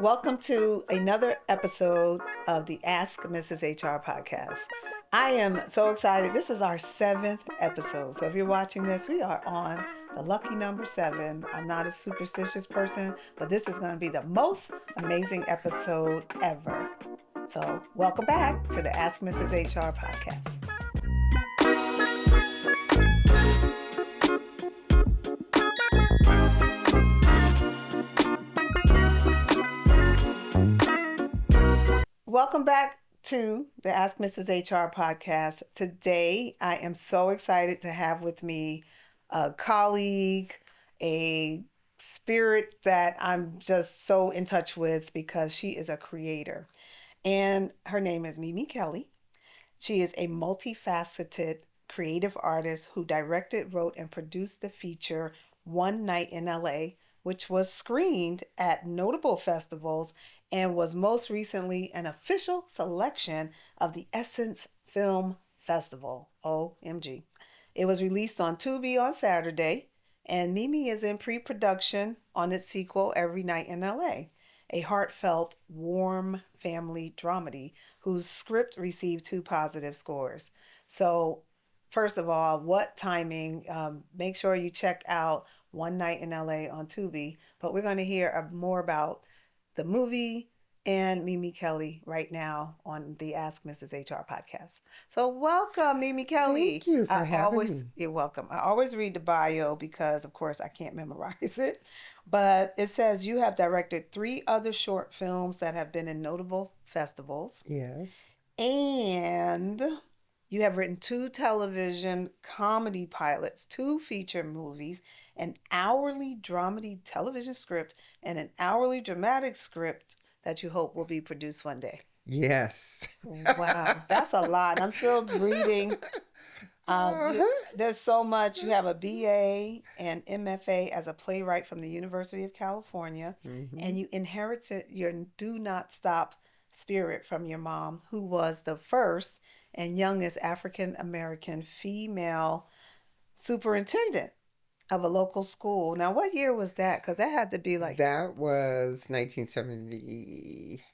Welcome to another episode of the Ask Mrs. HR podcast. I am so excited. This is our 7th episode. So if you're watching this, we are on the lucky number 7. I'm not a superstitious person, but this is going to be the most amazing episode ever. So welcome back to the Ask Mrs. HR podcast. Welcome back to the Ask Mrs. HR podcast. Today, I am so excited to have with me a colleague, a spirit that I'm just so in touch with because she is a creator. And her name is Mimi Kelly. She is a multifaceted creative artist who directed, wrote, and produced the feature One Night in LA, which was screened at notable festivals and was most recently an official selection of the Essence Film Festival. OMG. It was released on Tubi on Saturday, and Mimi is in pre-production on its sequel, Every Night in LA, a heartfelt, warm family dramedy whose script received 2 positive scores. So, first of all, what timing? Make sure you check out One Night in LA on Tubi, but we're going to hear more about the movie and Mimi Kelly right now on the Ask Mrs. HR podcast. So welcome, Mimi Kelly. Thank you for having me. You're welcome. I always read the bio because, of course, I can't memorize it. But it says you have directed 3 other short films that have been in notable festivals. Yes. And you have written 2 television comedy pilots, 2 feature movies, an hourly dramedy television script, and an hourly dramatic script that you hope will be produced one day. Yes. Wow, that's a lot. I'm still reading. There's so much. You have a BA and MFA as a playwright from the University of California, and you inherited your do not stop spirit from your mom, who was the first and youngest African American female superintendent of a local school. Now, what year was that? Because that had to be like... That was 1970...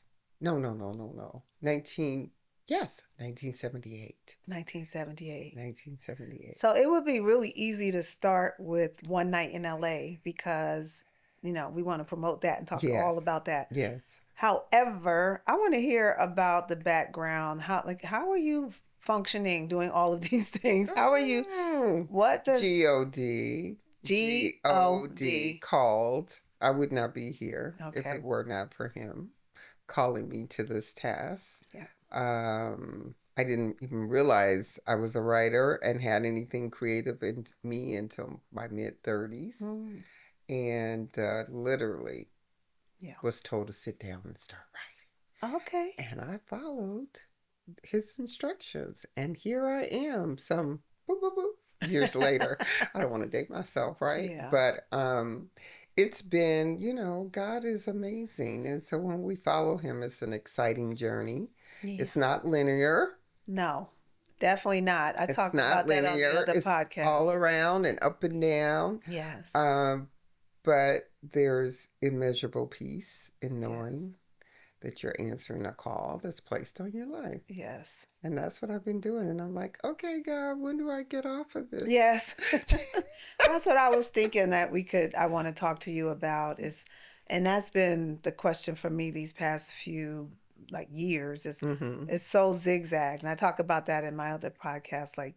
No. 1978. 1978. So it would be really easy to start with One Night in LA because, we want to promote that and talk all about that. Yes. However, I want to hear about the background. How are you functioning doing all of these things? How are you? What does G-O-D called. I would not be here if it were not for him calling me to this task. Yeah. I didn't even realize I was a writer and had anything creative in me until my mid-30s. And literally was told to sit down and start writing. Okay. And I followed his instructions. And here I am some years later. I don't want to date myself, right? Yeah. But it's been, God is amazing. And so when we follow him, it's an exciting journey. Yeah. It's not linear. No, definitely not. I talked about that on the other podcast. It's all around and up and down. Yes. But there's immeasurable peace in knowing that you're answering a call that's placed on your life. Yes. And that's what I've been doing. And I'm like, okay, God, when do I get off of this? Yes. That's what I was thinking that I want to talk to you about and that's been the question for me these past few years it's so zigzag. And I talk about that in my other podcast.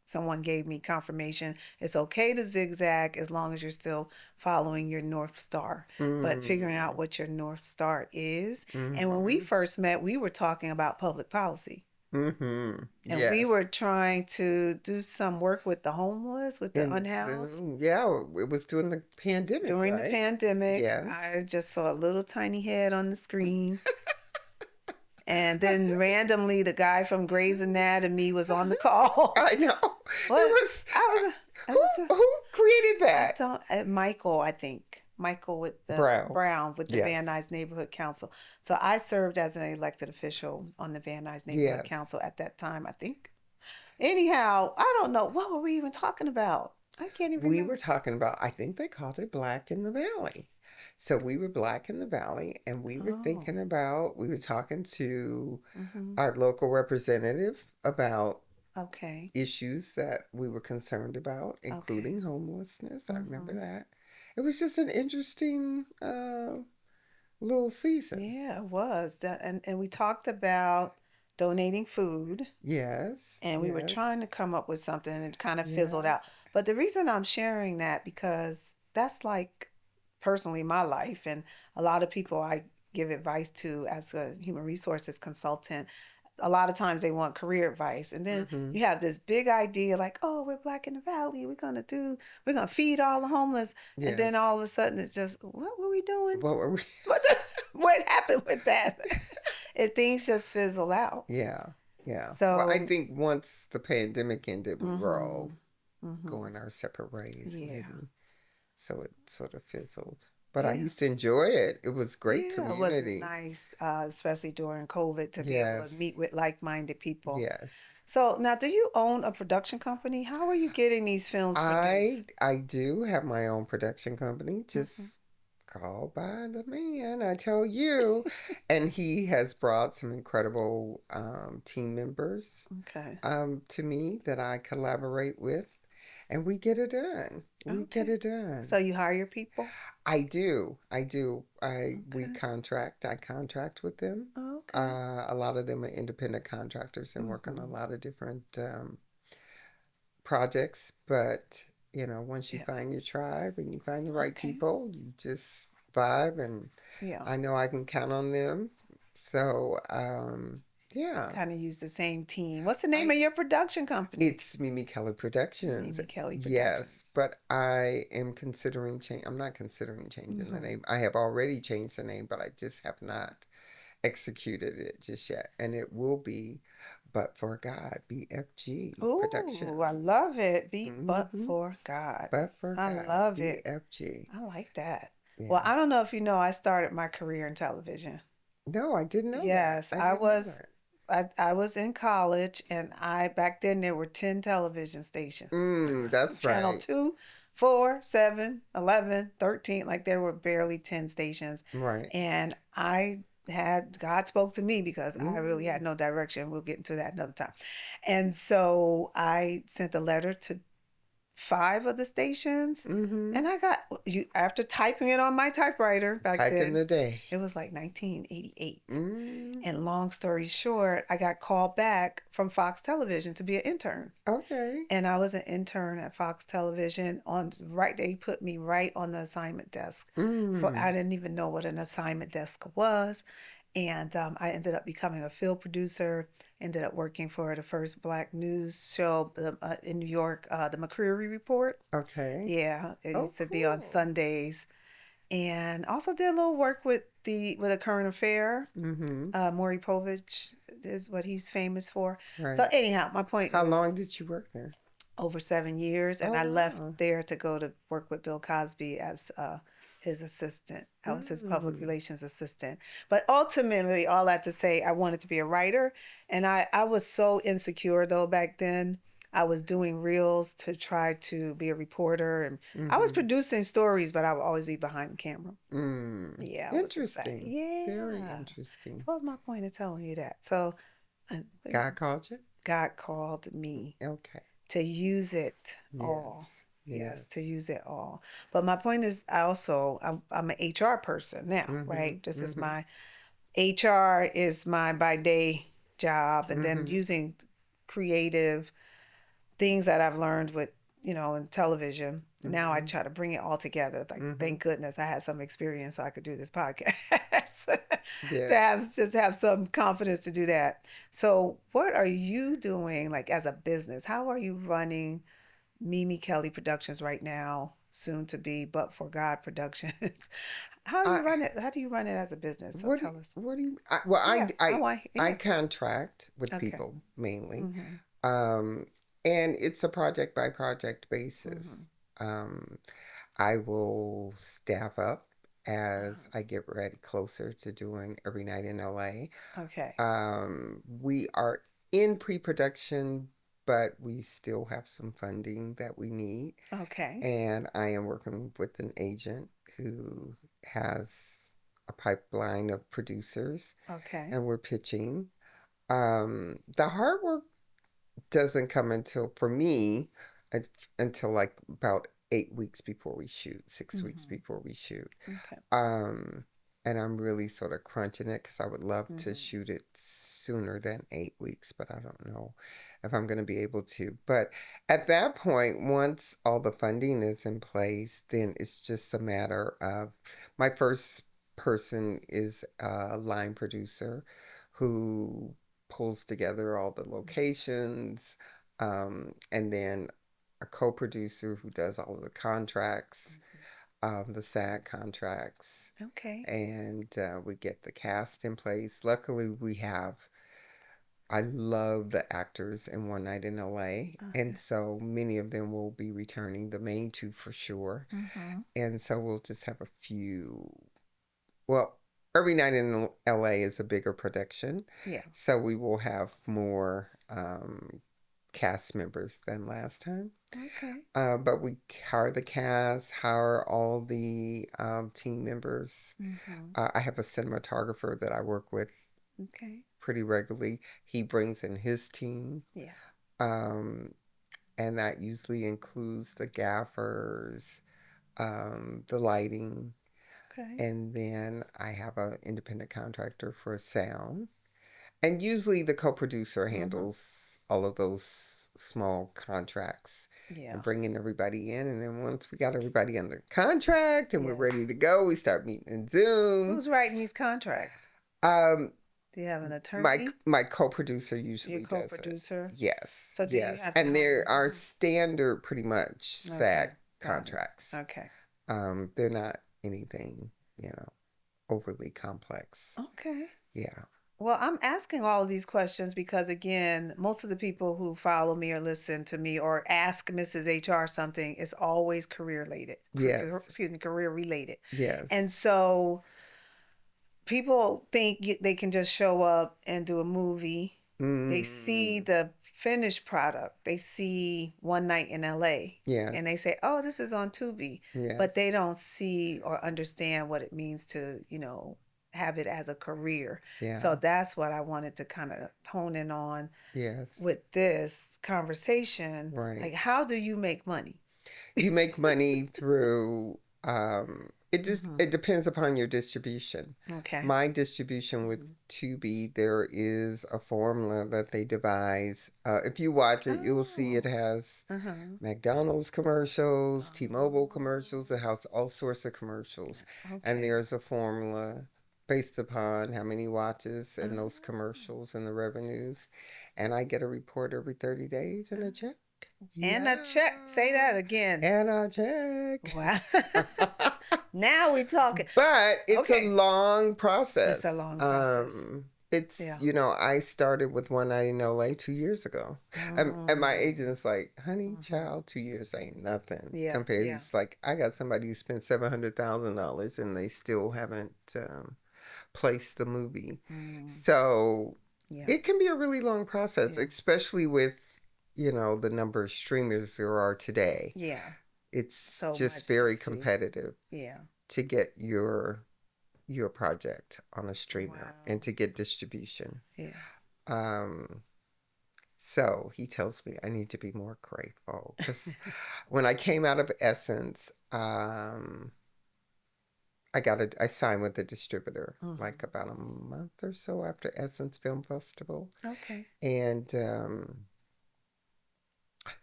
Someone gave me confirmation. It's okay to zigzag as long as you're still following your North Star, but figuring out what your North Star is. And when we first met, we were talking about public policy. And we were trying to do some work with the homeless, with the unhoused. It was during the pandemic. During the pandemic, yes. I just saw a little tiny head on the screen. And then randomly, the guy from Grey's Anatomy was on the call. I know. Who created that? Michael, I think. Michael with the Brown with the Van Nuys Neighborhood Council. So I served as an elected official on the Van Nuys Neighborhood Council at that time, I think. Anyhow, I don't know. What were we even talking about? I can't even remember. We were talking about, I think they called it Black in the Valley. So we were Black in the Valley, and we were Oh, thinking about, we were talking to mm-hmm. our local representative about Okay, issues that we were concerned about, okay. including homelessness. I remember Mm-hmm. that. It was just an interesting little season. Yeah, it was. And we talked about donating food, Yes, and we were yes, trying to come up with something, and it kind of fizzled yeah. out. But the reason I'm sharing that because that's like personally my life, and a lot of people I give advice to as a human resources consultant. A lot of times they want career advice, and then Mm-hmm. you have this big idea like, oh, we're Black in the Valley, we're gonna feed all the homeless, and then Yes. all of a sudden it's just, what were we doing? What were we? What happened with that? And things just fizzle out. Yeah, yeah. Well, I So, think once the pandemic ended, we were mm-hmm, all mm-hmm, going our separate ways, yeah, maybe. So it sort of fizzled. But I yeah. used to enjoy it. It was great Yeah, it was community. nice, especially during COVID, to be able to Yes, meet with like-minded people. yes. So now, do you own a production company? How are you getting these films produced? I do have my own production company, Hmm. just called by the man, I tell you. And he has brought some incredible team members Okay. to me that I collaborate with, and we get it done. We get Okay. it done. So you hire people? I do. I do. Okay. I contract with them. Okay. A lot of them are independent contractors and work on a Hmm. lot of different projects. But once you Yeah. find your tribe and you find the right Okay. people, you just vibe, and Yeah. I know I can count on them. So, You yeah. kind of use the same team. What's the name I of your production company? It's Mimi Kelly Productions. Mimi Kelly Yes, Productions. but I am considering change. I'm not considering changing the Hmm. name. I have already changed the name, but I just have not executed it just yet. And it will be But for God, BFG Ooh, I Productions. love it. Be but Mm-hmm. for God. But for I God, love it. BFG. I like that. Well, Yeah. I don't know if you know, I started my career in television. No, I didn't know that. Yes, I I didn't know was that. I was in college, and I back then there were 10 television stations. That's Channel right. 2, 4, 7, 11, 13. Like there were barely 10 stations. Right. And God spoke to me because I really had Mm, no direction. We'll get into that another time. And so I sent a letter to 5 of the stations, mm-hmm. and I got you after typing it on my typewriter back Back in then. the day. It was like 1988. Mm, And long story short, I got called back from Fox Television to be an intern. okay. And I was an intern at Fox Television they put me right on the assignment desk. I Mm, didn't even know what an assignment desk was. And I ended up becoming a field producer, ended up working for the first Black news show in New York, the McCreary Report. okay. Yeah, it Oh, used to be on cool. Sundays. And also did a little work with a current affair. Mm-hmm. Maury Povich is what he's famous for. So Right. anyhow, my point How is long did you work there? over 7 years, and Oh, I left wow. there to go to work with Bill Cosby as his assistant. I was his public Mm, relations assistant. But ultimately, all that to say, I wanted to be a writer, and I was so insecure though back then. I was doing reels to try to be a reporter, and I was mm-hmm. producing stories, but I would always be behind the camera. Mm. Yeah, I was excited. Interesting. Very Yeah, interesting. what was my point of telling you that? So, you know, God called you? God called me Okay. to use it all. Yes. Yes, to Yes. use it all. But my point is, I'm an HR person now, Mm-hmm. right? This is Mm-hmm. my HR is my by day job, and then Mm-hmm. using creative things that I've learned with, in television. Now I Mm-hmm. try to bring it all together. Like, Mm-hmm. thank goodness I had some experience so I could do this podcast. To Yes. have some confidence to do that. So, what are you doing like as a business? How are you running Mimi Kelly Productions right now, soon to be But for God Productions? I How do you run it as a business? So what do you, tell us. what do you well Yeah, I want. I Yeah. contract with Okay. people mainly. Mhm. Um, and it's a project by project Mhm. basis. Um, I will staff up as I get ready closer to doing Every Night in LA. Okay. We are in pre-production, but we still have some funding that we need. Okay. And I am working with an agent who has a pipeline of producers, Okay. and we're pitching. The hard work doesn't come until, for me, un- until like about 8 weeks before we shoot, 6 weeks Mm-hmm. before we shoot. Okay. Um, and I'm really sort of crunching it because I would love to Mm-hmm. shoot it sooner than 8 weeks, but I don't know if I'm going to be able to. But at that point, once all the funding is in place, then it's just a matter of my first person is a line producer who pulls together all the locations, and then a co-producer who does all of the contracts, the SAG contracts, Okay. and we get the cast in place. Luckily, I love the actors in One Night in LA, and Okay. so many of them will be returning, the main two for sure. Mm-hmm. And so we'll just have a few. Well, every night in LA is a bigger production, Yeah. so we will have more cast members than last time. Okay. But we hire the cast, hire all the team members. Mm-hmm. I have a cinematographer that I work with Okay. pretty regularly. He brings in his team, Yeah. um, and that usually includes the gaffers, the lighting, Okay. and then I have an independent contractor for sound. And usually the co-producer Mm-hmm. handles all of those small contracts Yeah. and bringing everybody in. And then once we got everybody under contract and we're Yes. ready to go, we start meeting in Zoom. Who's writing these contracts? Um, Do you have an my attorney? my co-producer Your usually does it. co-producer? Yes, So do you yes. have to And help there them? are standard pretty much Okay. SAG Got it. contracts. Okay. They're not anything, overly complex. Okay. Yeah. Well, I'm asking all of these questions because, again, most of the people who follow me or listen to me or ask Mrs. HR something is always career related. Yes. Excuse me, career related. Yes. And so people think they can just show up and do a movie. They see Mm, the finished product. They see One Night in LA yes. and they say, "Oh, this is on Tubi." But Yes. they don't see or understand what it means to, have it as a career. So Yeah. that's what I wanted to kind of hone in on Yes. with this conversation. Right. Like, how do you make money? You make money through Mm-hmm. it depends upon your distribution. Okay. My distribution with Mm-hmm. Tubi, there is a formula that they devise. If you watch it, you'll see it Oh. has Uh-huh. McDonald's commercials, T-Mobile commercials, it Oh. has all sorts of commercials. And Okay. there's a formula based upon how many watches and those Oh. commercials and the revenues. And I get a report every 30 days and a check. And a Yeah. check. Say that again. And a check. Wow. Now we talking. But it's a Okay. long It's process. a long process. Yeah. I started with One Night in LA 2 years ago. And my Mm. agent's like, honey, Mm-hmm. child, 2 years ain't nothing Yeah. compared. Yeah. He's like, I got somebody who spent $700,000 and they still haven't placed the movie. Mm. So Yeah. it can be a really long process, Yeah. especially with, the number of streamers there are today. Yeah. It's So just much to very see. competitive Yeah. to get your project on a streamer Wow. and to get distribution. Yeah. Um, so he tells me I need to be more grateful because when I came out of Essence, I signed with the distributor like Mm-hmm. about a month or so after Essence Film Festival, Okay. and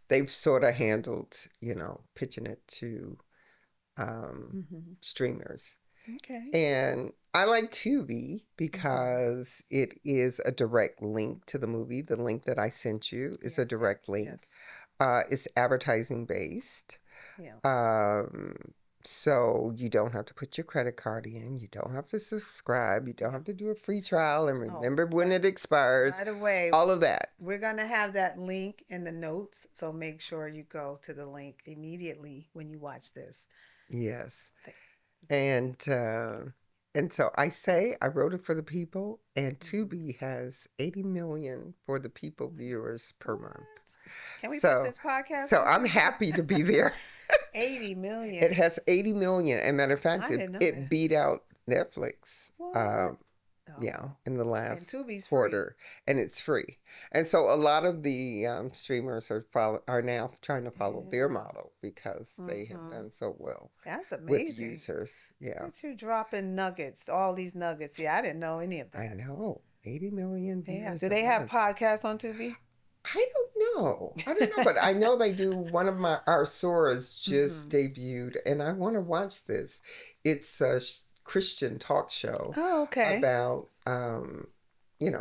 they've sort of handled pitching it to Mm-hmm. streamers. Okay. And I like Tubi Mm-hmm. because it is a direct link to the movie. The link that I sent you is a Yes. Yes. direct link. Yes. It's advertising based. Yeah. Um, so you don't have to put your credit card in. You don't have to subscribe. You don't Yeah. have to do a free trial and Oh, remember when it expires. by the way, All of that. we're going to have that link in the notes. So make sure you go to the link immediately when you watch this. Yes. Th- And so I say I wrote it for the people, and Mhm. Tubi has 80 million for the people viewers per What? month. Can we put So, this podcast so on I'm Tubi? happy to be there. 80 million. It has 80 million. And matter of fact, I didn't know it that. beat out Netflix. What? Yeah, Oh. in the And last Tubi's quarter, and it's free. And so a lot of the streamers are now trying to follow their Yeah. model because they have done so well That's with amazing. users. Yeah, Look at you dropping nuggets, all these nuggets. Yeah, I didn't know any of I that. know. 80 million Yeah. viewers Do a they have month. podcasts on Tubi? I don't know. I don't know, but I know they do. One of our Soras just debuted, and I want to watch this. It's a Christian talk show Oh, okay. about,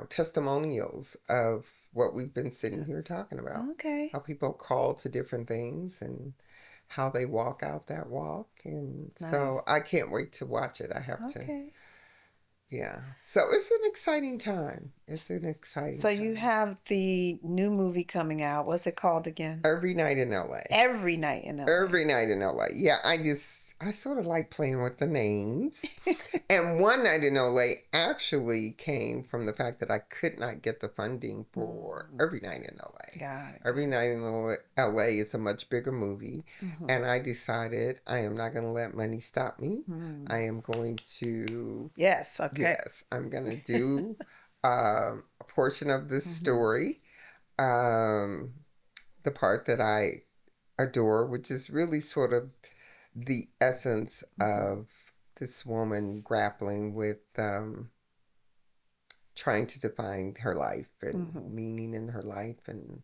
testimonials of what we've been sitting here talking about. Okay. How people call to different things and how they walk out that walk. And so Nice. I can't wait to watch it. I have to. Okay. Yeah. So it's an exciting time. It's an exciting So you time. have the new movie coming out. What's it called again? Every night in LA. Every Night in LA. Every night in LA. Yeah, I sort of like playing with the names. And One Night in LA actually came from the fact that I could not get the funding for Every Night in LA. Got it. Every Night in LA is a much bigger movie. And I decided I am not going to let money stop me. I am going to. Yes. Okay. Yes, I'm going to do a portion of this story. The part that I adore, which is really sort of the essence of this woman grappling with trying to define her life and meaning in her life and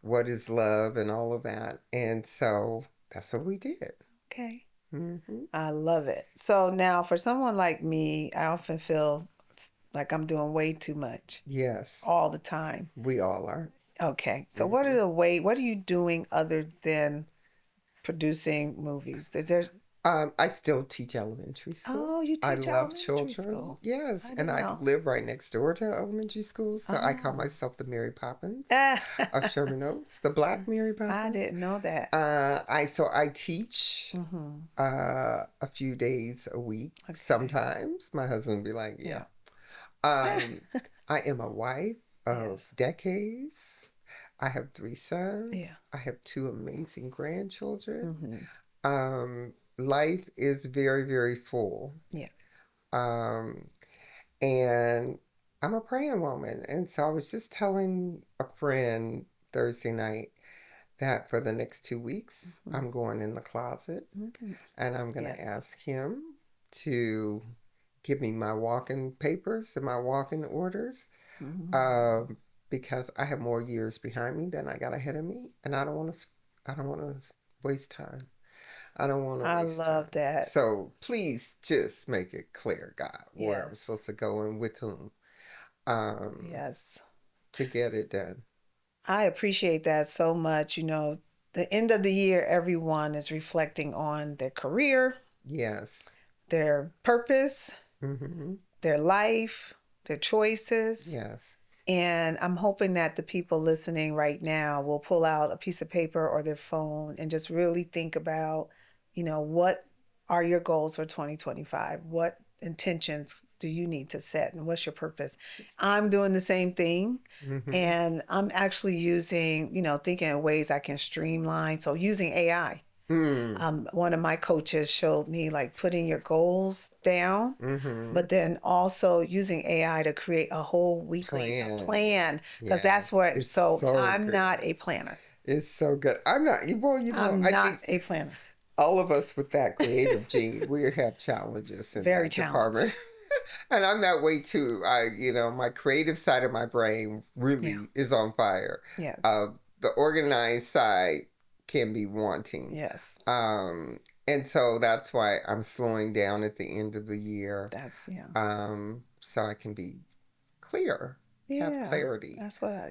what is love and all of that. And so that's what we did. Okay. I love it. So now for someone like me, I often feel like I'm doing way too much Yes, all the time. we all are. Okay. So what are you doing other than producing movies? Is there I still teach elementary school. Oh, you I teach love elementary children. school. Yes, I and didn't I know. live right next door to elementary school, so I call Oh. myself the Mary Poppins I of Sherman Oaks, the Black Mary Poppins. didn't know that. I teach a few days a week. Okay. Sometimes my husband would be like, "Yeah." I am a wife of decades. I have 3 sons. Yeah. I have 2 amazing grandchildren. Life is very, very full. Yeah. And I'm a praying woman. And so I was just telling a friend Thursday night that for the next 2 weeks, I'm going in the closet and I'm going to ask him to give me my walking papers and my walking orders because I have more years behind me than I got ahead of me. And I don't want to waste time. I don't want to waste time. I love that. So please just make it clear, God, where I'm supposed to go and with whom Yes. to get it done. I appreciate that so much. You know, the end of the year, everyone is reflecting on their career, Yes. their purpose, their life, their choices. Yes. And I'm hoping that the people listening right now will pull out a piece of paper or their phone and just really think about, what are your goals for 2025? What intentions do you need to set and what's your purpose? I'm doing the same thing. And I'm actually using, thinking of ways I can streamline. So using AI. One of my coaches showed me like putting your goals down, but then also using AI to create a whole weekly plan because that's what. So I'm good. not a planner. It's so good. I'm not. Well, I'm I not think a planner. all of us with that creative gene, we have challenges in Very that department. And I'm that way too. My creative side of my brain really is on fire. Yes. The organized side can be wanting. Yes. And so that's why I'm slowing down at the end of the year. So I can be clear, have clarity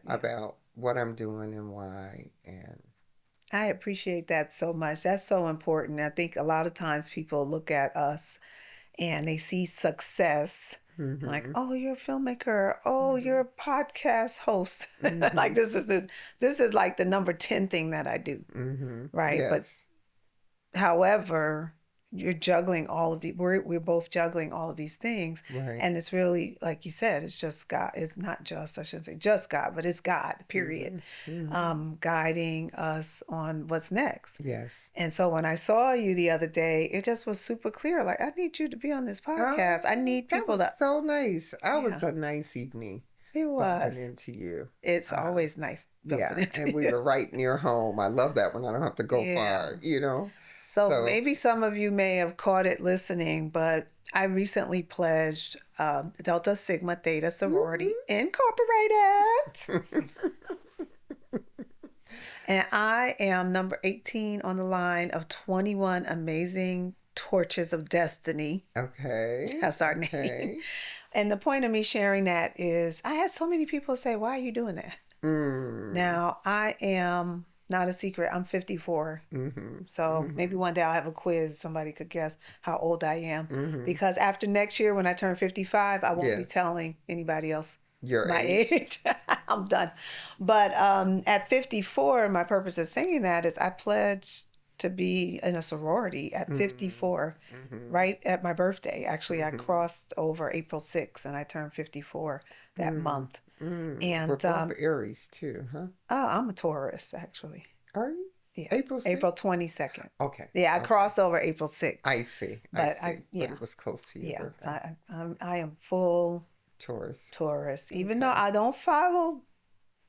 about what I'm doing and why. And I appreciate that so much. That's so important. I think a lot of times people look at us and they see success like, oh, you're a filmmaker. Oh, you're a podcast host. Like this is like the number 10 thing that I do. Right. Yes. But however, you're juggling all of the we're both juggling all of these things, Right. and it's really like you said, it's just God. It's not just, I shouldn't say just God, but it's God, period. Guiding us on what's next. Yes. And so when I saw you the other day, it just was super clear. Like, I need you to be on this podcast. I need That people was to. so nice. That Yeah, was a nice evening it was. bumping into you. It's Uh, always nice bumping yeah, into and we you. were right near home. I love that when I don't have to go Yeah. far, you know? So So, maybe some of you may have caught it listening, but I recently pledged Delta Sigma Theta Sorority Incorporated. And I am number 18 on the line of 21 amazing torches of destiny. okay. That's our name. Okay. And the point of me sharing that is I had so many people say, why are you doing that? Now, I am not a secret. I'm 54. So maybe one day I'll have a quiz. Somebody could guess how old I am. Because after next year, when I turn 55, I won't be Yes. telling anybody else Your my age. I'm done. But at 54, my purpose of saying that is I pledged to be in a sorority at 54, right at my birthday. Actually, I crossed over April 6th and I turned 54 that month. And We're both Aries too, huh? oh, I'm a Taurus, actually. Are you? Yeah. April 6th? April 22nd. Okay. Yeah, I Okay. crossed over April 6th. I see. But I see. yeah. But it was close to your Yeah, birthday. I am full Taurus. Taurus. Even though Okay. I don't follow,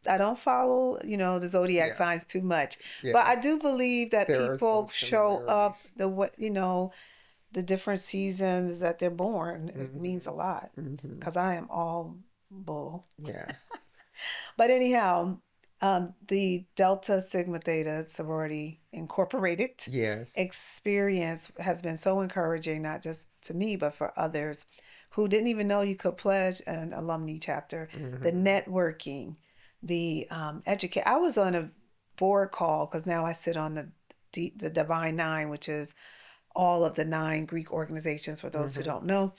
the zodiac Yeah. signs too much. Yeah. But I do believe that There are people some show up similarities. the different seasons that they're born. It means a lot because I am all bull. Yeah. But anyhow, the Delta Sigma Theta Sorority Incorporated Yes. experience has been so encouraging, not just to me, but for others who didn't even know you could pledge an alumni chapter. The networking, the educate. I was on a board call because now I sit on the Divine Nine, which is all of the 9 Greek organizations for those who don't know.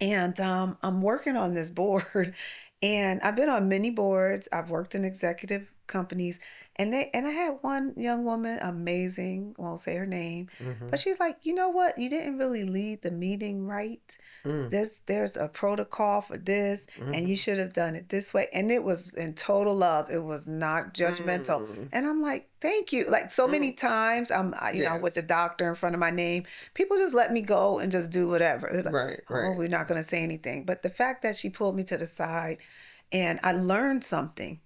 And I'm working on this board, and I've been on many boards. I've worked in executive companies, and I had one young woman, amazing, won't say her name, but she's like, you know what? You didn't really lead the meeting right. There's a protocol for this, and you should have done it this way. And it was in total love. It was not judgmental. And I'm like, thank you. Like so many times, I'm with the doctor in front of my name. People just let me go and just do whatever. They're like, Right. oh, we're not going to say anything. But the fact that she pulled me to the side, and I learned something.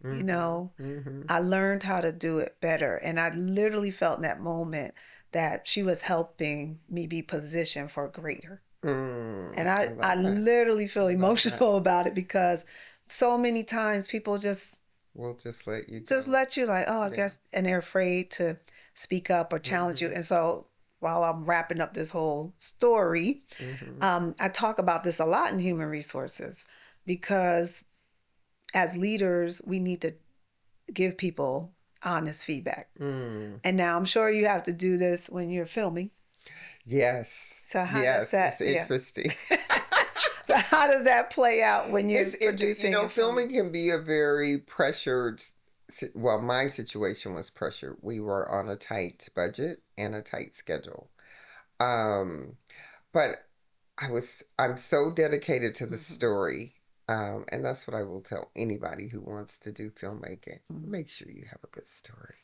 I learned how to do it better, and I literally felt in that moment that she was helping me be positioned for greater. And I literally feel emotional about it because so many times people will just let you let you like, oh, I guess, and they're afraid to speak up or challenge you. And so while I'm wrapping up this whole story, I talk about this a lot in human resources because as leaders, we need to give people honest feedback. And now I'm sure you have to do this when you're filming. Yes. So how does that? It's interesting. So how does that play out when you're producing? Filming can be a very pressured. Well, my situation was pressured. We were on a tight budget and a tight schedule, but I'm so dedicated to the story, and that's what I will tell anybody who wants to do filmmaking. Make sure you have a good story.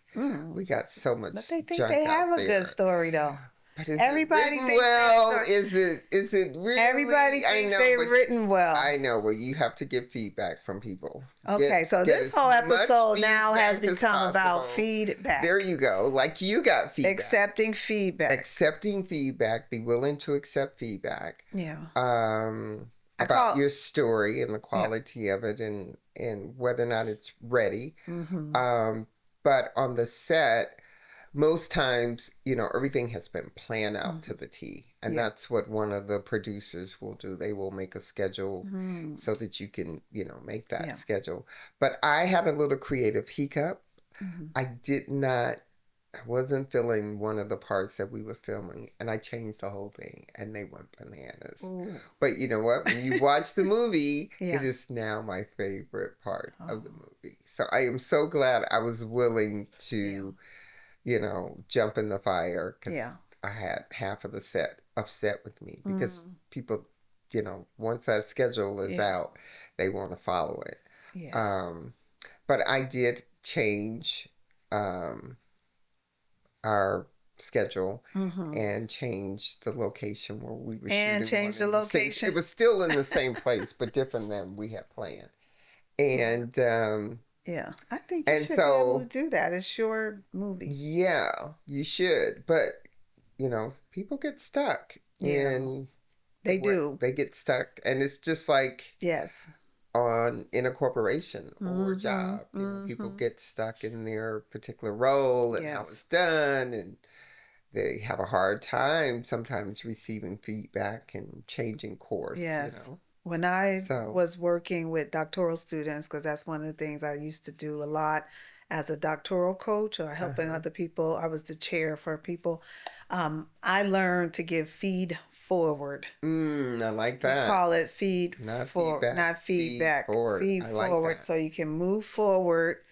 We got so much. But they think they have a good story though. But is everybody it written thinks well? Is it really? Everybody thinks they're written well. I know. Well, you have to get feedback from people. Okay, so this whole episode now has become about feedback. There you go. Like you got feedback. Accepting feedback. Accepting feedback. Be willing to accept feedback. Yeah. About your story and the quality of it and whether or not it's ready. But on the set, most times, everything has been planned out to the T. And that's what one of the producers will do. They will make a schedule so that you can, make that schedule. But I had a little creative hiccup. I wasn't feeling one of the parts that we were filming. And I changed the whole thing. And they went bananas. Ooh. But you know what? When you watch the movie, it is now my favorite part of the movie. So I am so glad I was willing to... jump in the fire because I had half of the set upset with me because Mm. people, once that schedule is Yeah. out, they want to follow it. Yeah. Um, but I did change um, our schedule Mm-hmm. and change the location where we were And shooting change one the in the same. location. It was still in the same place, but different than we had planned. Well, And yeah. I think you and should be able to so do that. It's your movie. yeah, you should. But people get stuck Yeah. in They what do. they get stuck, and it's just like Yes. in a corporation or a Mm-hmm. job. People Mm-hmm. get stuck in their particular role and how Yes. it's done, and they have a hard time sometimes receiving feedback and changing course. Yes. When I So, was working with doctoral students, because that's one of the things I used to do a lot as a doctoral coach or helping uh-huh. other people, I was the chair for people. I learned to give feed forward. I like We that. call it feed Not for, feedback, not feed feedback, forward. feed I like forward that. so you can move forward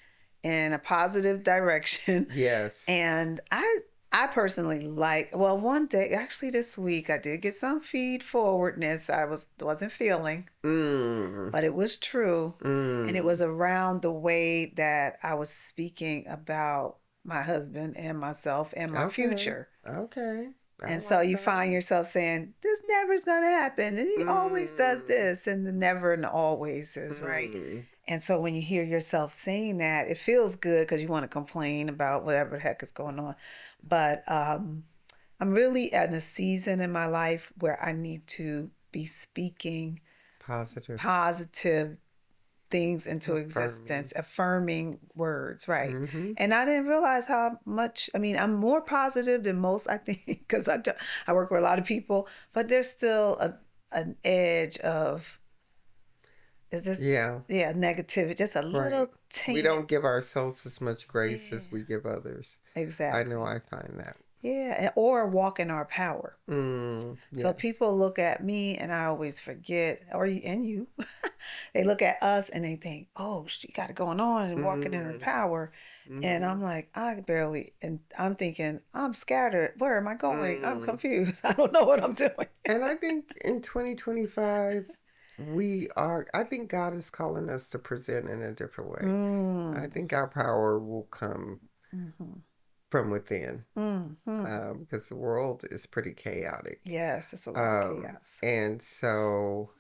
in a positive direction. Yes. And I personally like, well, one day, actually this week, I did get some feed forwardness wasn't feeling, Mm, but it was true. And it mm. was around the way that I was speaking about my husband and myself and my Okay. future. Okay. I And so like you that. find yourself saying, this never is going to happen. And he always does Mm, this. And the never and the always is, right? mm. And so when you hear yourself saying that, it feels good because you want to complain about whatever the heck is going on. But I'm really at a season in my life where I need to be speaking Positive, positive things into affirming. existence, affirming words, right? Mm-hmm. And I didn't realize how much, I mean, I'm more positive than most, I think, because I work with a lot of people, but there's still an edge of, is this, Yeah, yeah, negativity, just a right. little We taint. don't give ourselves as much grace as Yeah, we give others. I know exactly. I find that. Yeah, or walk in our power. So Yes. people look at me and I always forget, and you, they look at us and they think, oh, she got it going on and walking in her Mm, power. And mm-hmm. I'm like, and I'm thinking, I'm scattered. Where am I going? I'm Mm. confused. I don't know what I'm doing. And I think in 2025, I think God is calling us to present in a different way. I Mm. think our power will come Mm-hmm. from within Mm-hmm. because the world is pretty chaotic. Yes, it's a lot of chaos. And so,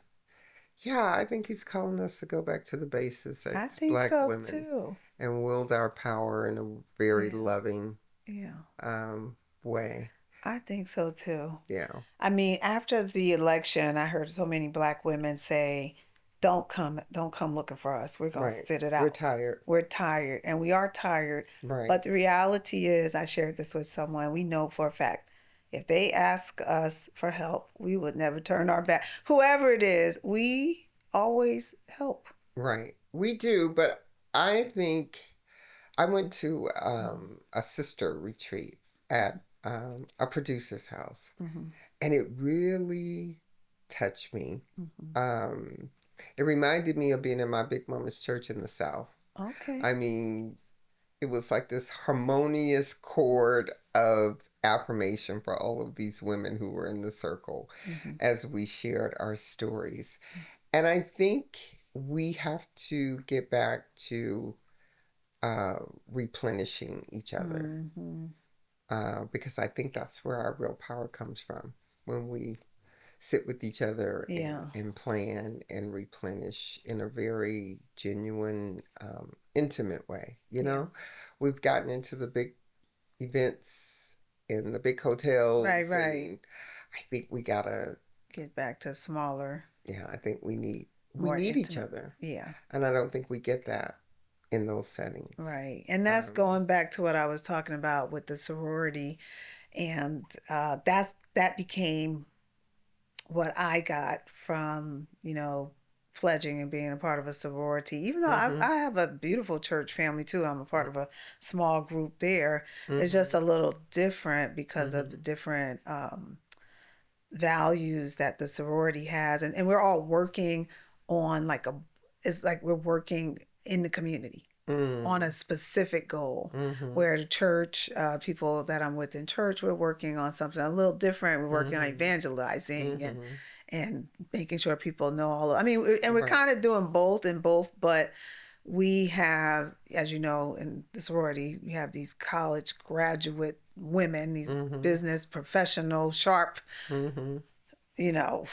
yeah, I think He's calling us to go back to the basis I as think Black so women too. and wield our power in a very Yeah, loving yeah. way. I think so too. Yeah, I mean, after the election, I heard so many black women say, don't come looking for us. We're going to right. sit it We're out. tired. We're tired, and we are tired. Right, But the reality is, I shared this with someone, we know for a fact, if they ask us for help, we would never turn our back. Whoever it is, we always help. right. We do, but I think I went to a sister retreat at a producer's house, Mm-hmm. and it really touched me. Mm-hmm. Um, it reminded me of being in my Big Mama's church in the South. Okay. I mean, it was like this harmonious chord of affirmation for all of these women who were in the circle Mm-hmm. as we shared our stories. And I think we have to get back to uh, replenishing each other Mm-hmm. because I think that's where our real power comes from when we sit with each other Yeah. and plan and replenish in a very genuine, intimate way. Yeah. We've gotten into the big events in the big Right, hotels, right. and I think we gotta, Get back to smaller, yeah, I think we more need each intimate. other, Yeah. and I don't think we get that in those settings. Right. And that's Um, going back to what I was talking about with the sorority. And that became what I got from, pledging and being a part of a sorority. Even though mm-hmm, I have a beautiful church family too, I'm a part of a small group there. It's just mm-hmm, a little different because of the mm-hmm. different values that the sorority has. And we're all working on it's like we're working in the community. on a specific goal. Mm-hmm. Where the church, people that I'm with in church, we're working on something a little different. We're working on evangelizing and making sure people know all of, I mean, and we're kind of doing both and both, but we have, as you know, in the sorority, we have these college graduate women, these business professional, sharp, you know,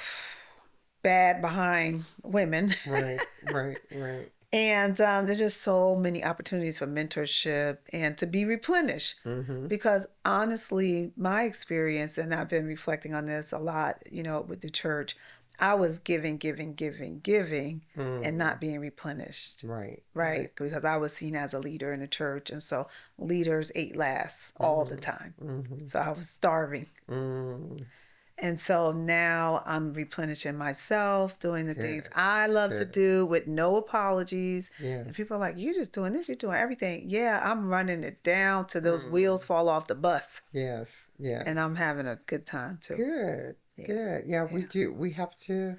bad behind women. Right, right, right. And there's just so many opportunities for mentorship and to be replenished. Because honestly, my experience, and I've been reflecting on this a lot, you know, with the church, I was giving, and not being replenished. Right. Right. Because I was seen as a leader in the church. And so leaders ate last all the time. So I was starving. And so now I'm replenishing myself, doing the things I love to do with no apologies. Yes. And people are like, you're just doing this, you're doing everything. Yeah, I'm running it down till those wheels fall off the bus. Yes, yes. And I'm having a good time too. Good, good. Yeah, we do. We have to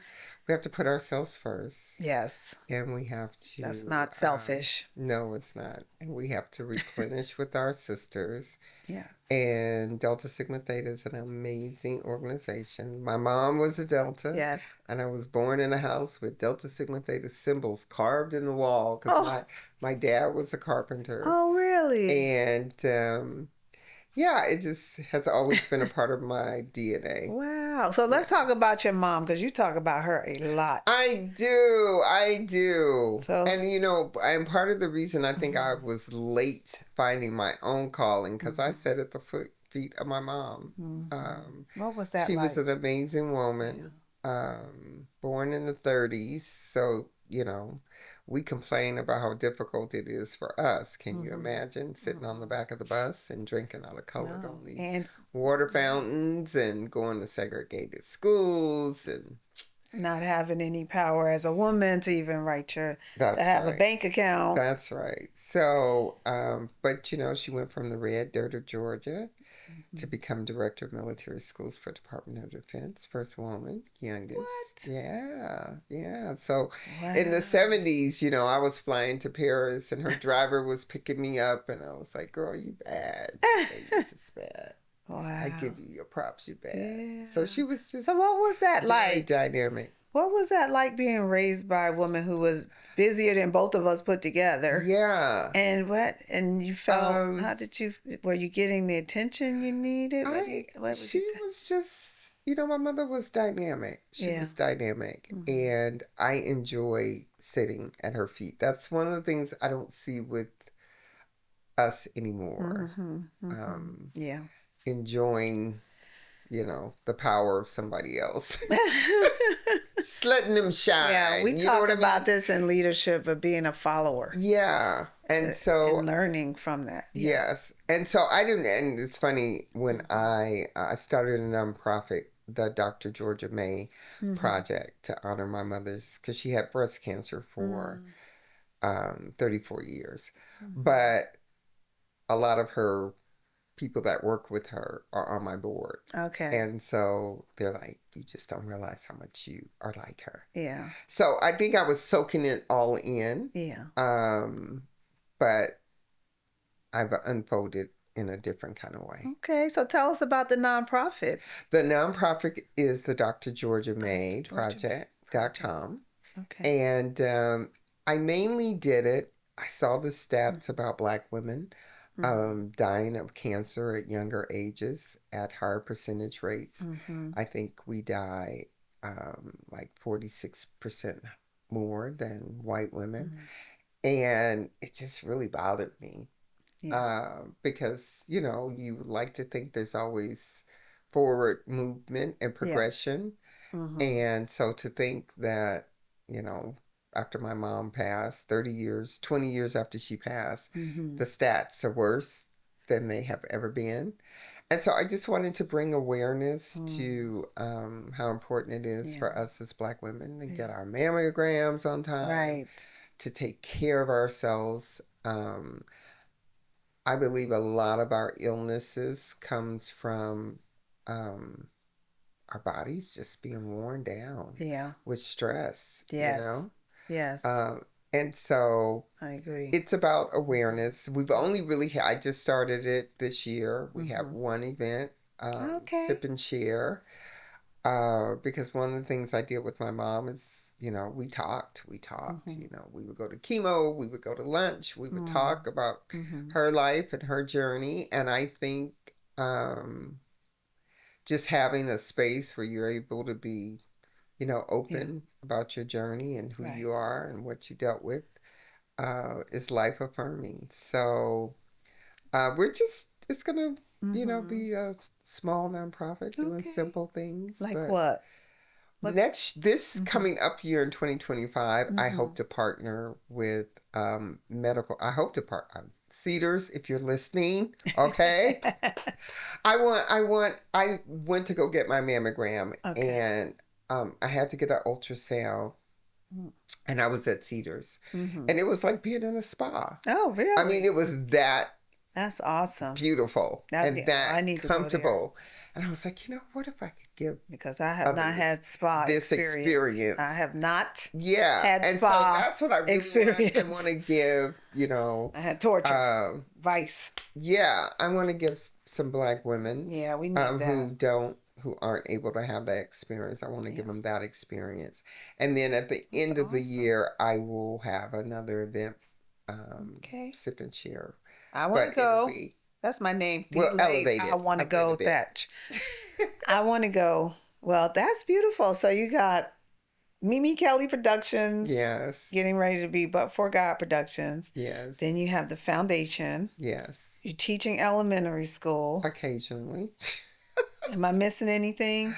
put ourselves first. Yes. And we have to. That's not selfish. No, it's not. And we have to replenish with our sisters. Yes. And Delta Sigma Theta is an amazing organization. My mom was a Delta. Yes. And I was born in a house with Delta Sigma Theta symbols carved in the wall because my dad was a carpenter. Oh, really? And yeah, it just has always been a part of my DNA. Wow. So let's talk about your mom, because you talk about her a lot. I do. So, and you know, and part of the reason I think I was late finding my own calling, because I sat at the feet of my mom. What was that She like? was an amazing woman, born in the 30s. So, you know, we complain about how difficult it is for us. Can you imagine sitting on the back of the bus and drinking out of colored only water fountains and going to segregated schools and not having any power as a woman to even to have a bank account. That's right. So, but you know, she went from the red dirt of Georgia to become director of military schools for Department of Defense, first woman, youngest. What? Yeah. So in the 70s, you know, I was flying to Paris and her driver was picking me up and I was like, girl, you bad. You're just bad. Wow. I give you your props, you bad. Yeah. So she was just So what was that like? Dynamic. What was that like being raised by a woman who was busier than both of us put together? Yeah. And you felt, were you getting the attention you needed? She was just, you know, my mother was dynamic. She was dynamic. And I enjoy sitting at her feet. That's one of the things I don't see with us anymore. Enjoying, you know, the power of somebody else. Just letting them shine. Yeah, we talk about this in leadership of being a follower. Yeah. And so and learning from that. Yes. And so I didn't, and it's funny, when I started a nonprofit, the Dr. Georgia May Project, to honor my mother's, because she had breast cancer for 34 years. But a lot of her people that work with her are on my board. Okay. And so they're like, you just don't realize how much you are like her. Yeah. So I think I was soaking it all in. Yeah. But I've unfolded in a different kind of way. Okay. So tell us about the nonprofit. The nonprofit is the Dr. Georgia May Project.com. Okay. And I mainly did it. I saw the stats about Black women dying of cancer at younger ages at higher percentage rates. I think we die like 46% more than white women. And it just really bothered me. Because, you know, you like to think there's always forward movement and progression. And so to think that, you know, after my mom passed, 30 years, 20 years after she passed, the stats are worse than they have ever been. And so I just wanted to bring awareness to how important it is for us as Black women to get our mammograms on time, to take care of ourselves. I believe a lot of our illnesses comes from our bodies just being worn down with stress, you know? Yes. And so I agree. it's about awareness. We've only really, I just started it this year. We have one event, Okay. Sip and Share, because one of the things I did with my mom is, we talked, we would go to chemo, we would go to lunch, we would talk about her life and her journey. And I think just having a space where you're able to be, open about your journey and who you are and what you dealt with is life affirming. So it's going to, be a small nonprofit doing simple things. Like but what? This coming up year in 2025, I hope to partner with I hope to Cedars, if you're listening, okay? I went to go get my mammogram, and I had to get an ultrasound, and I was at Cedars, and it was like being in a spa. Oh, really? I mean, it was that's awesome. Beautiful and I need to comfortable. And I was like, what if I could give, because I have not had spa experience. I have not had and spa so that's what I really experience. I want to give, I had torture, vice. Yeah, I want to give some Black women we need that. who aren't able to have that experience. I want to give them that experience. And then at the end of the year, I will have another event, Sip and Share. I want to go. That's my name. Well, elevated. I want to go, Thatch. I want to go. Well, that's beautiful. So you got Mimi Kelly Productions. Yes. Getting ready to be But For God Productions. Yes. Then you have the foundation. Yes. You're teaching elementary school. Occasionally. Am I missing anything?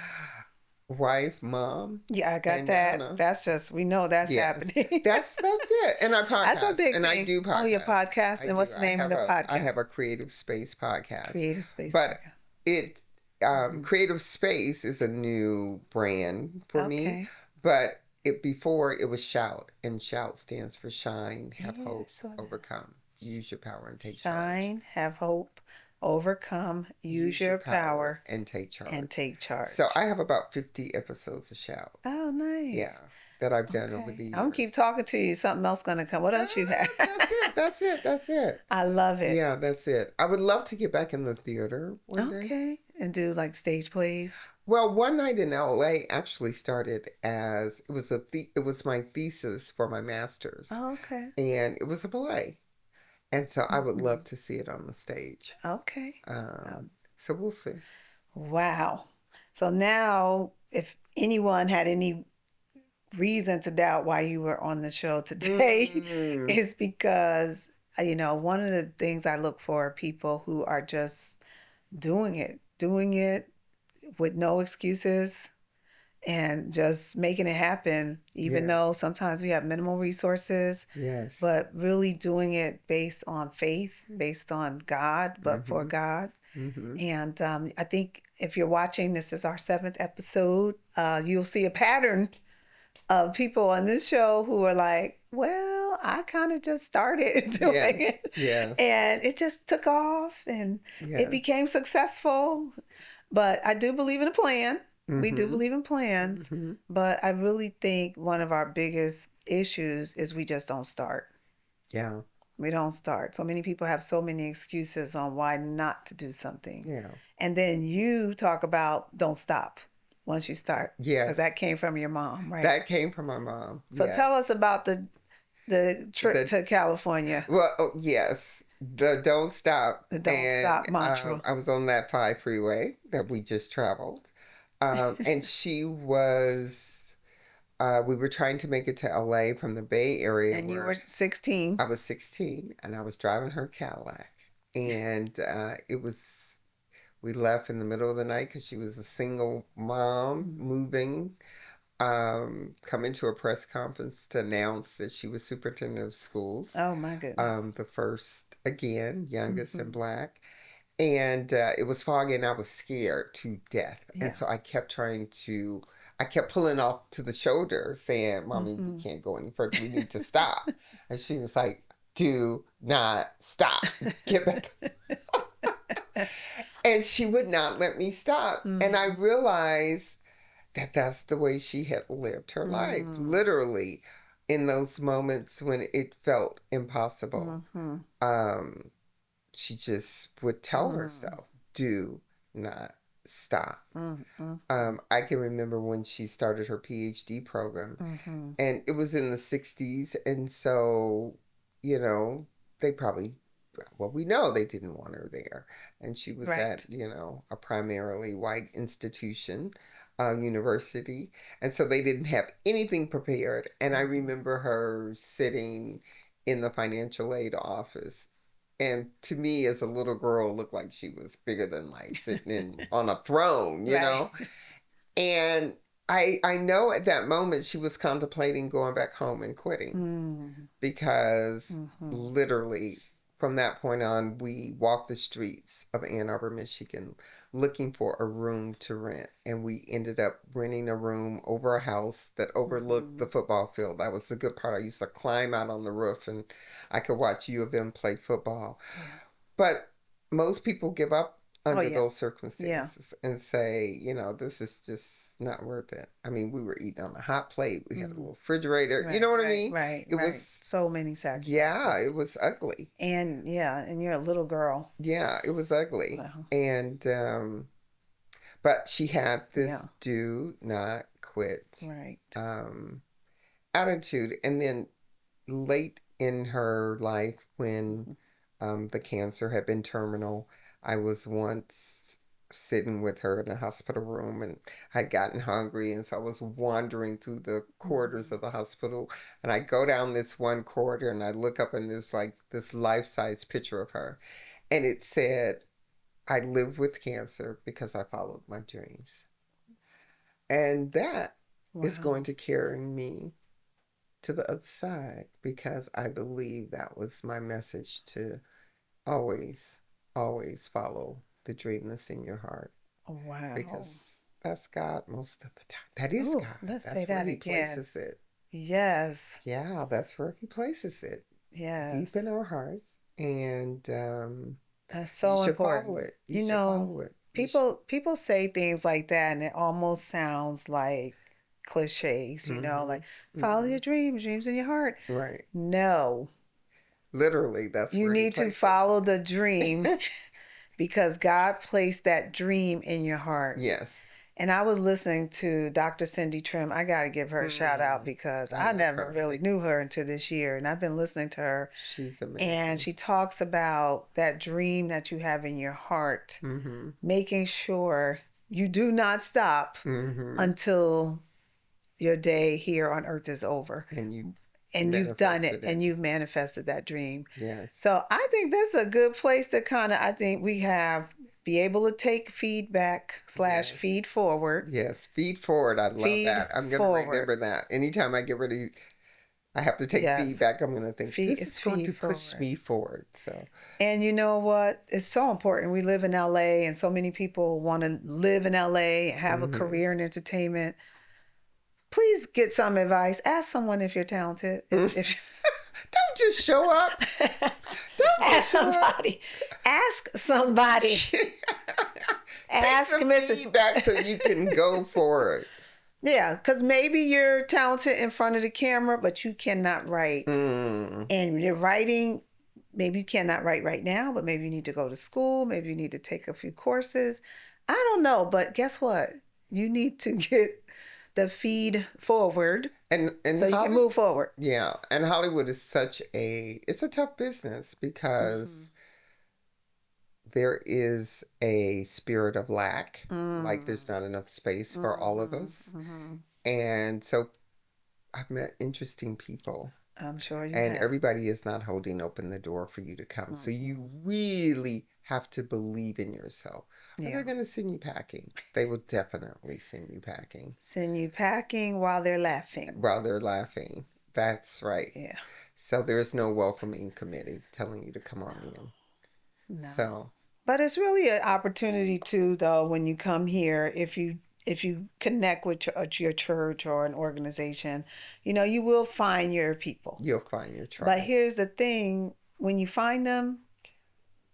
Wife, mom. Yeah, I got that. Anna. That's just, we know that's happening. That's it. And I podcast. That's a big thing. I do podcast. Oh, your podcast? And what's the name of the podcast? I have a Creative Space podcast. Creative Space. But Creative Space is a new brand for me. But before it was Shout. And Shout stands for Shine, Have Hope, Overcome. Use your power and take charge. Shine, have hope. Overcome, use your power, and take charge. So I have about 50 episodes of Shout. Oh, nice. Yeah, that I've done over the years. I'm gonna keep talking to you. Something else gonna come. What else you have? That's it. I love it. Yeah, that's it. I would love to get back in the theater one day. Okay, and do like stage plays. Well, One Night in LA actually started as it was my thesis for my master's. Oh, okay. And it was a play. And so I would love to see it on the stage. Okay. So we'll see. Wow. So now, if anyone had any reason to doubt why you were on the show today, it's because, one of the things I look for are people who are just doing it with no excuses and just making it happen, even though sometimes we have minimal resources. Yes. But really doing it based on faith, based on God, but for God. And I think if you're watching, this is our 7th episode, you'll see a pattern of people on this show who are like, well, I kind of just started doing it. Yes. And it just took off and it became successful. But I do believe in a plan. We do believe in plans, but I really think one of our biggest issues is we just don't start. Yeah. We don't start. So many people have so many excuses on why not to do something. Yeah. And then you talk about don't stop once you start. Yes. Because that came from your mom, right? That came from my mom. So tell us about the trip to California. Well, yes. The don't stop. The don't stop mantra. I was on that 5 freeway that we just traveled. And she was, we were trying to make it to LA from the Bay Area. And you were 16. I was 16 and I was driving her Cadillac. And we left in the middle of the night because she was a single mom moving, coming to a press conference to announce that she was superintendent of schools. Oh my goodness. The first, again, youngest and Black. And it was foggy and I was scared to death. Yeah. And so I kept pulling off to the shoulder saying, Mommy, we can't go any further. We need to stop. And she was like, do not stop. Get back. And she would not let me stop. And I realized that that's the way she had lived her life. Literally. in those moments when it felt impossible, um, she just would tell herself, do not stop. I can remember when she started her PhD program, and it was in the 60s. And so, you know, they probably, well, we know they didn't want her there. And she was at, you know, a primarily white institution, university. And so they didn't have anything prepared. And I remember her sitting in the financial aid office. And to me, as a little girl, looked like she was bigger than life, sitting on a throne, you know? And I know at that moment she was contemplating going back home and quitting, because literally from that point on, we walked the streets of Ann Arbor, Michigan, looking for a room to rent. And we ended up renting a room over a house that overlooked the football field. That was the good part. I used to climb out on the roof and I could watch U of M play football. But most people give up under those circumstances and say, you know, this is just not worth it. I mean, we were eating on a hot plate. We had a little refrigerator. You know what I mean? It was so many sacrifices. Yeah, it was ugly. And and you're a little girl. Yeah, it was ugly. Wow. And but she had this do not quit attitude. And then late in her life, when the cancer had been terminal, I was once sitting with her in a hospital room, and I'd gotten hungry, and so I was wandering through the corridors of the hospital, and I go down this one corridor and I look up, and there's like this life-size picture of her, and it said, I live with cancer because I followed my dreams. And that is going to carry me to the other side, because I believe that was my message, to always follow the dream that's in your heart. Wow. Because that's God most of the time. That is God. Let's that's say that where he again. places it. Yes. Yeah, that's where he places it. Yes. Deep in our hearts. And that's so important. Follow it. You know, people say things like that, and it almost sounds like cliches, you know, like follow your dreams in your heart. Right. No. Literally, that's you where need to follow the dream, because God placed that dream in your heart. Yes. And I was listening to Dr. Cindy Trim. I got to give her a shout out, because I never really knew her until this year. And I've been listening to her. She's amazing. And she talks about that dream that you have in your heart, making sure you do not stop until your day here on earth is over. And you've done it, and you've manifested that dream. Yes. So I think that's a good place to I think we be able to take feedback / feed forward. Yes, feed forward. I love that. I'm going to remember that. Anytime I get ready, I have to take feedback. I'm going to think, this is going to push me forward. So. And you know what? It's so important. We live in LA, and so many people want to live in LA, have a career in entertainment. Please get some advice. Ask someone if you're talented. Don't just show up. Don't just show up. Ask somebody. Ask feedback so you can go for it. Yeah, because maybe you're talented in front of the camera, but you cannot write. And you're writing, maybe you cannot write right now, but maybe you need to go to school. Maybe you need to take a few courses. I don't know, but guess what? You need to get the feed forward, and so you can move forward. Yeah, and Hollywood is it's a tough business, because there is a spirit of lack, like there's not enough space for all of us. And so I've met interesting people. I'm sure you and have. Everybody is not holding open the door for you to come. So you really have to believe in yourself. Yeah. They're going to send you packing. They will definitely send you packing. Send you packing while they're laughing. While they're laughing. That's right. Yeah. So there's no welcoming committee telling you to come on in. No. So. But it's really an opportunity too, though, when you come here, if you connect with your church or an organization, you will find your people. You'll find your tribe. But here's the thing, when you find them,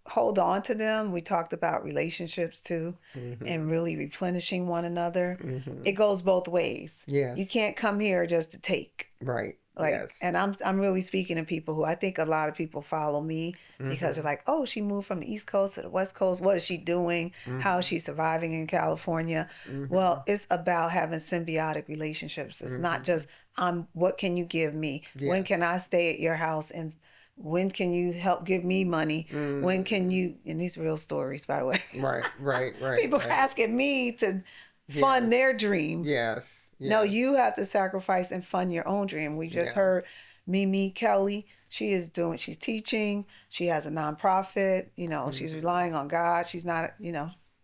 hold on to them. We talked about relationships too, and really replenishing one another. It goes both ways. Yes. You can't come here just to take. Right. Like, Yes. and I'm really speaking to people who I think a lot of people follow me because they're like, oh, she moved from the East Coast to the West Coast. What is she doing? How is she surviving in California? Well, it's about having symbiotic relationships. It's not just what can you give me? When can Yes. I stay at your house, and when can you help give me money? When can you, and these real stories, by the way. Right, right, right, People right. asking me to fund Yes. their dream. Yes. No, Yes. you have to sacrifice and fund your own dream. We just Yeah. heard Mimi Kelly. She's teaching. She has a nonprofit. She's relying on God. She's not,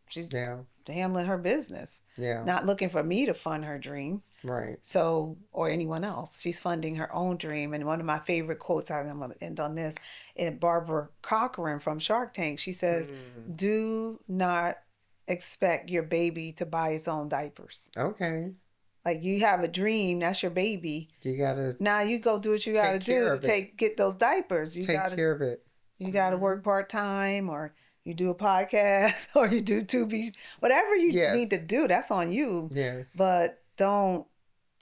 she's Yeah. handling her business, Yeah. not looking for me to fund her dream. Right. So, or anyone else. She's funding her own dream. And one of my favorite quotes, I'm going to end on this, is Barbara Cochran from Shark Tank. She says, do not expect your baby to buy its own diapers. Okay. Like, you have a dream, that's your baby. You gotta Now you go do what you gotta do to get those diapers. You take care of it. You gotta work part-time, or you do a podcast, or you do Tubi, whatever you need to do, that's on you. Yes. But don't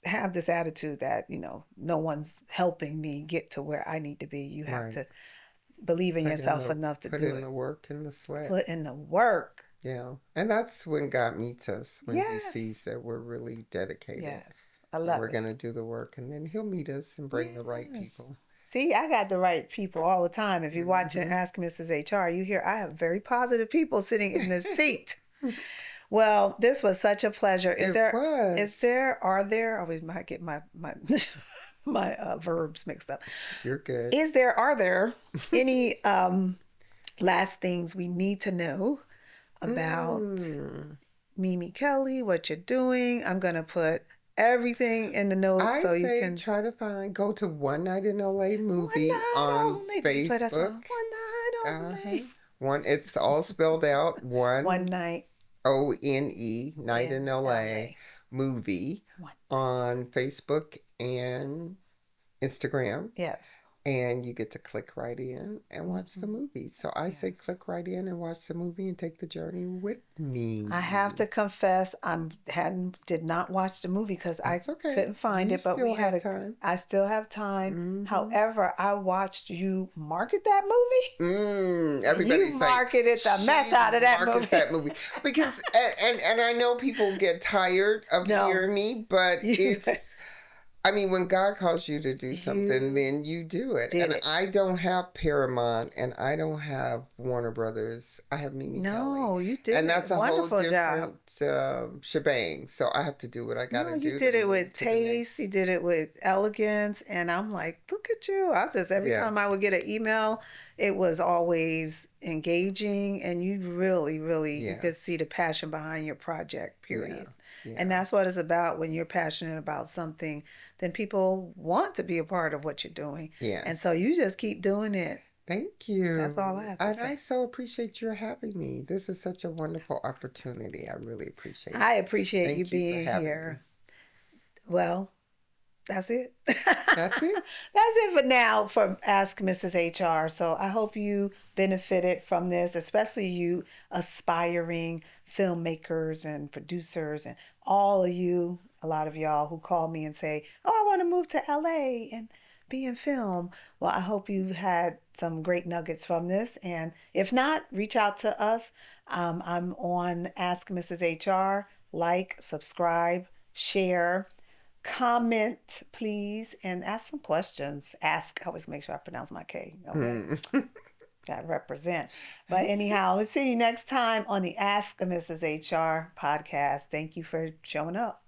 have this attitude that, no one's helping me get to where I need to be. You have to believe in yourself enough to do it. Put in the work and the sweat. Put in the work. Yeah. And that's when God meets us, when he sees that we're really dedicated. Yes. I love it. We're going to do the work, and then he'll meet us and bring the right people. See, I got the right people all the time. If you watch and Ask Mrs. HR, you hear I have very positive people sitting in this seat. Well, this was such a pleasure. Are there, I always might get my verbs mixed up. You're good. Are there any last things we need to know about Mimi Kelly, what you're doing? I'm going to put everything in the notes so you can try to go to One Night in LA movie on Facebook. One night only. It's all spelled out. One night. ONE, Night in LA movie on Facebook and Instagram. Yes. And you get to click right in and watch the movie. So I say click right in and watch the movie and take the journey with me. I have to confess, did not watch the movie because I couldn't find it. But time. I still have time. However, I watched you market that movie. Everybody's you marketed the mess out of that movie. Because and I know people get tired of hearing me, but it's. I mean, when God calls you to do something, then you do it. I don't have Paramount, and I don't have Warner Brothers. I have Mimi Kelly. No, you did. And that's a wonderful whole different shebang. So I have to do what I got to do. You did it with taste. You did it with elegance. And I'm like, look at you. Every time I would get an email, it was always engaging. And you really, really, you could see the passion behind your project, period. Yeah. And that's what it's about. When you're passionate about something, then people want to be a part of what you're doing. Yeah. And so you just keep doing it. Thank you. That's all I have to say. I so appreciate you having me. This is such a wonderful opportunity. I really appreciate it. I appreciate you being here. Well, that's it. That's it? That's it for now for Ask Mrs. HR. So I hope you benefited from this, especially you aspiring filmmakers and producers and all of you, a lot of y'all who call me and say, oh, I want to move to LA and be in film. Well, I hope you had some great nuggets from this. And if not, reach out to us. I'm on Ask Mrs. HR. Like, subscribe, share, comment, please, and ask some questions. I always make sure I pronounce my K. Okay? Got to represent. But anyhow, we'll see you next time on the Ask Mrs. HR podcast. Thank you for showing up.